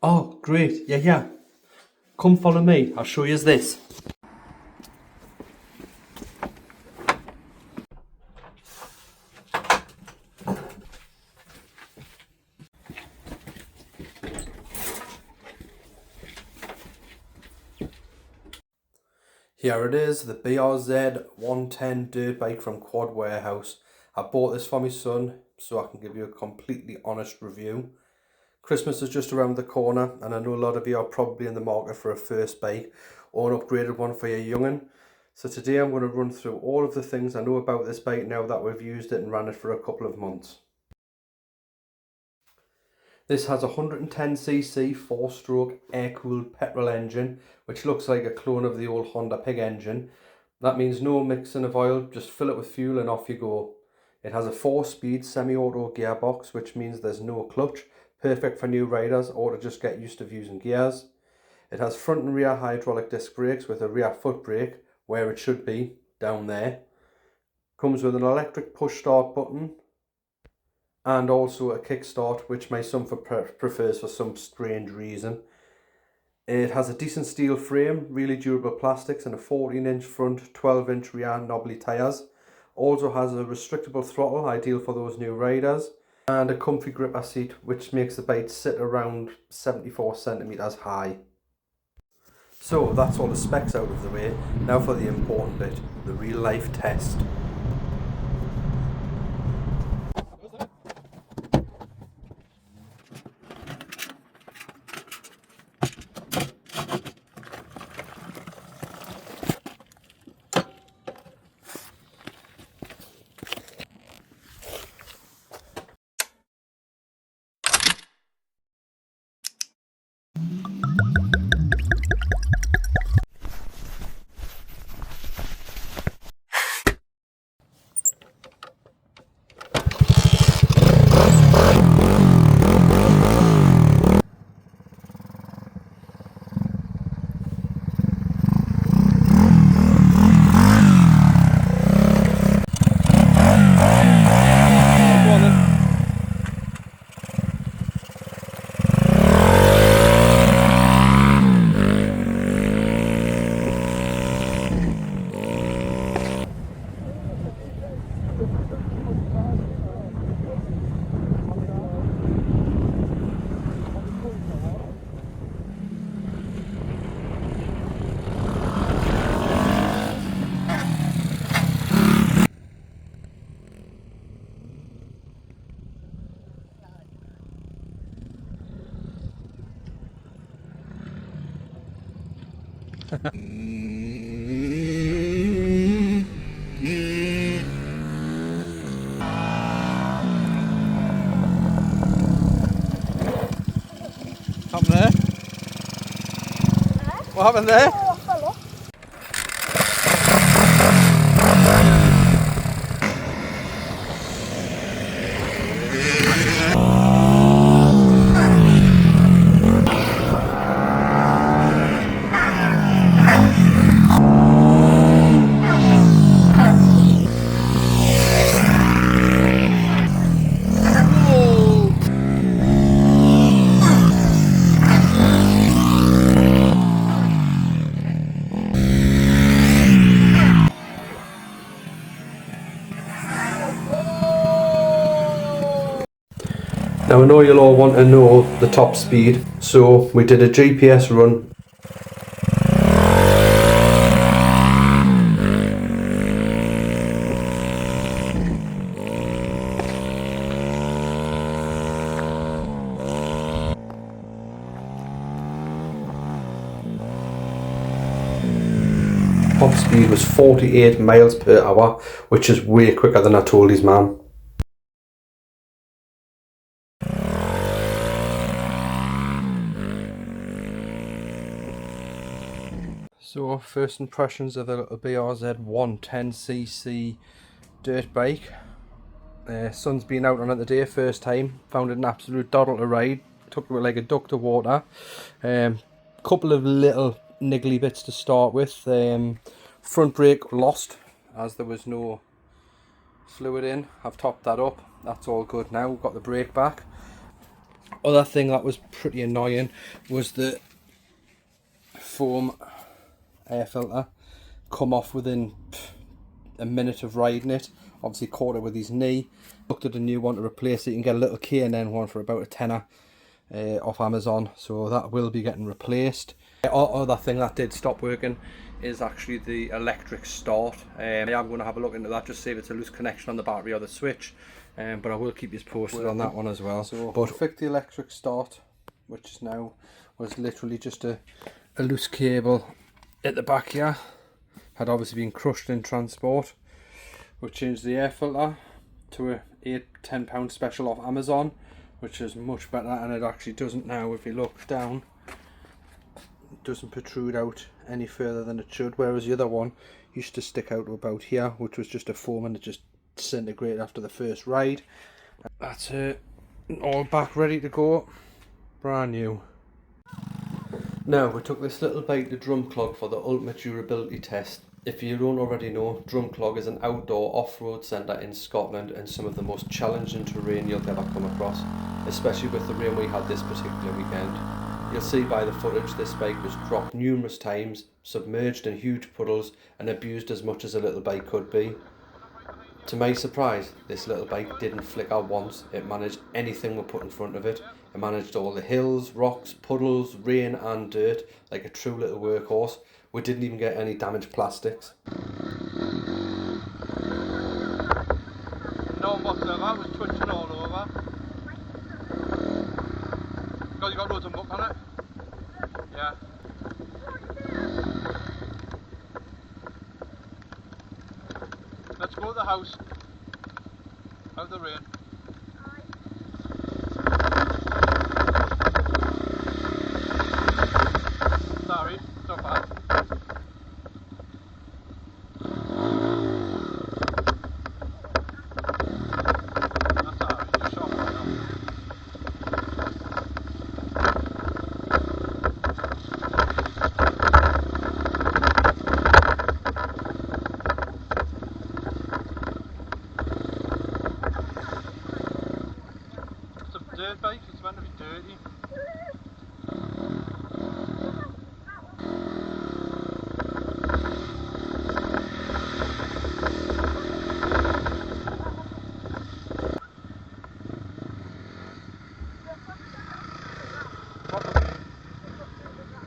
Oh, great. Yeah. Come follow me. I'll show you this. Here it is, the BRZ 110 dirt bike from Quad Warehouse. I bought this for my son so I can give you a completely honest review. Christmas is just around the corner and I know a lot of you are probably in the market for a first bike or an upgraded one for your young'un. So today I'm going to run through all of the things I know about this bike now that we've used it and ran it for a couple of months. This has a 110cc 4-stroke air-cooled petrol engine, which looks like a clone of the old Honda Pig engine. That means no mixing of oil, just fill it with fuel and off you go. It has a 4-speed semi-auto gearbox, which means there's no clutch, perfect for new riders or to just get used to using gears. It has front and rear hydraulic disc brakes with a rear foot brake, where it should be, down there. Comes with an electric push start button, and also a kickstart, which my son prefers for some strange reason. It has a decent steel frame, really durable plastics, and a 14-inch front, 12-inch rear knobbly tyres. Also has a restrictable throttle, ideal for those new riders, and a comfy gripper seat, which makes the bike sit around 74 centimetres high. So that's all the specs out of the way. Now for the important bit, the real life test. What happened there? What happened there? Now I know you'll all want to know the top speed, so we did a GPS run. Top speed was 48 miles per hour, which is way quicker than I told his mum. So first impressions of the little BRZ 110cc dirt bike. Son's been out on it today, first time. Found it an absolute doddle to ride. Took it like a duck to water. Couple of little niggly bits to start with. Front brake lost as there was no fluid in. I've topped that up. That's all good now. Got the brake back. Other thing that was pretty annoying was the foam air filter come off within a minute of riding it. Obviously caught it with his knee. Looked at a new one to replace it. You can get a little K&N one for about a tenner off Amazon, so that will be getting replaced. Other thing that did stop working is actually the electric start. I am going to have a look into that, just see if it's a loose connection on the battery or the switch, but I will keep you posted on that one as well. So but fix the electric start, which is now was literally just a loose cable at the back here, had obviously been crushed in transport. We'll change the air filter to a £8-10 special off Amazon, which is much better, and it actually doesn't now, if you look down, it doesn't protrude out any further than it should, whereas the other one used to stick out to about here, which was just a foam and it just disintegrated after the first ride. That's it, all back ready to go, brand new. Now we took this little bike to Drumclog for the ultimate durability test. If you don't already know, Drumclog is an outdoor off-road centre in Scotland and some of the most challenging terrain you'll ever come across, especially with the rain we had this particular weekend. You'll see by the footage this bike was dropped numerous times, submerged in huge puddles and abused as much as a little bike could be. To my surprise, this little bike didn't flicker once. It managed anything we put in front of it. It managed all the hills, rocks, puddles, rain and dirt like a true little workhorse. We didn't even get any damaged plastics. No whatsoever, it was twitching all over. God, you got loads of muck on it? Yeah. Let's go to the house. Out of the rain. Sorry, it's not bad. That's alright, you're short right now. It's a dirt bike, it's meant to be dirty.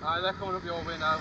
Aye, they're coming up your way now.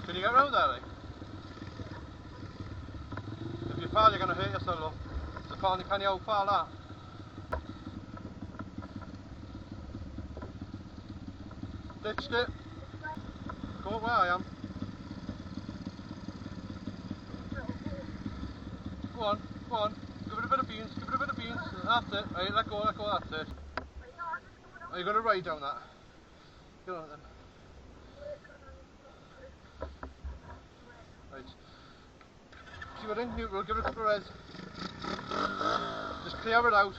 Can you get round there, like? If you fall, you're going to hurt yourself, look. So can you how far that? Ditched it. Go up where I am. Go on, go on. Give it a bit of beans, give it a bit of beans. That's it. Right, let go, that's it. Are you going to ride down that? Get on it then. Right. See what in neutral, give it a couple of reds. Just clear it out.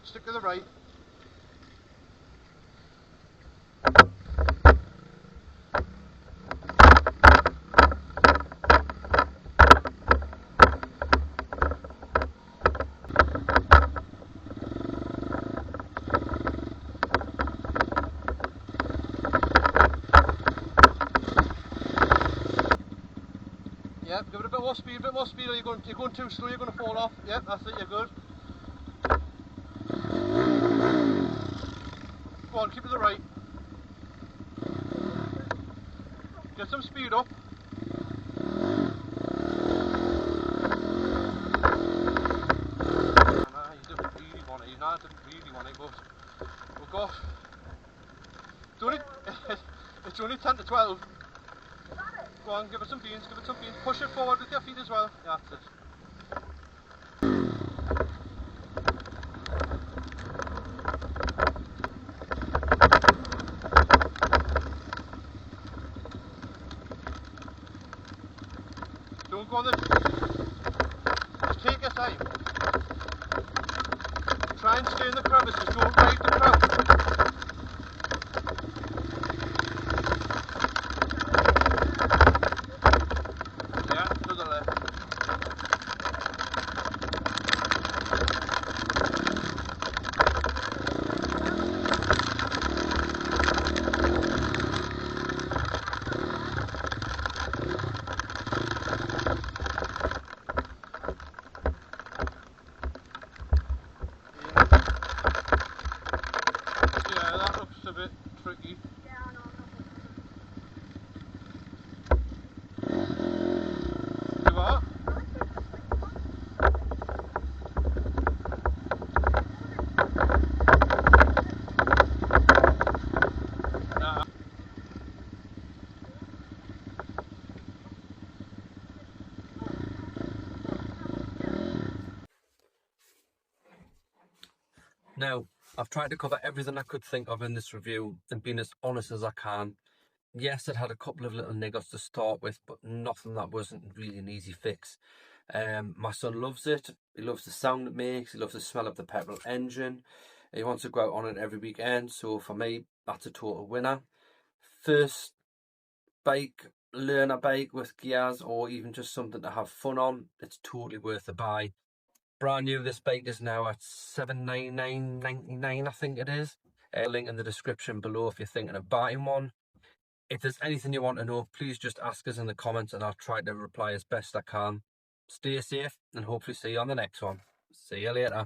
Stick to the right. Yep, give it a bit more speed, or you're going too slow, you're going to fall off. Yep, that's it, you're good. Go on, keep it to the right. Get some speed up. Nah, you didn't really want it, but oh gosh. It's only 10 to 12. Go on, give it some beans, Push it forward with your feet as well. Yeah, that's it. Don't go on the... Just take your time. Try and stay in the crevices, don't ride the crowd. Yeah, to the left. Yeah, that looks a bit tricky. You what? Nah. Now, I've tried to cover everything I could think of in this review and been as honest as I can. Yes, it had a couple of little niggles to start with, but nothing that wasn't really an easy fix. My son loves it. He loves the sound it makes. He loves the smell of the petrol engine. He wants to go out on it every weekend. So for me, that's a total winner. First bike, learner bike with gears, or even just something to have fun on, it's totally worth the buy. Brand new, this bike is now at $799.99, I think it is. Link in the description below if you're thinking of buying one. If there's anything you want to know, please just ask us in the comments and I'll try to reply as best I can. Stay safe and hopefully see you on the next one. See you later.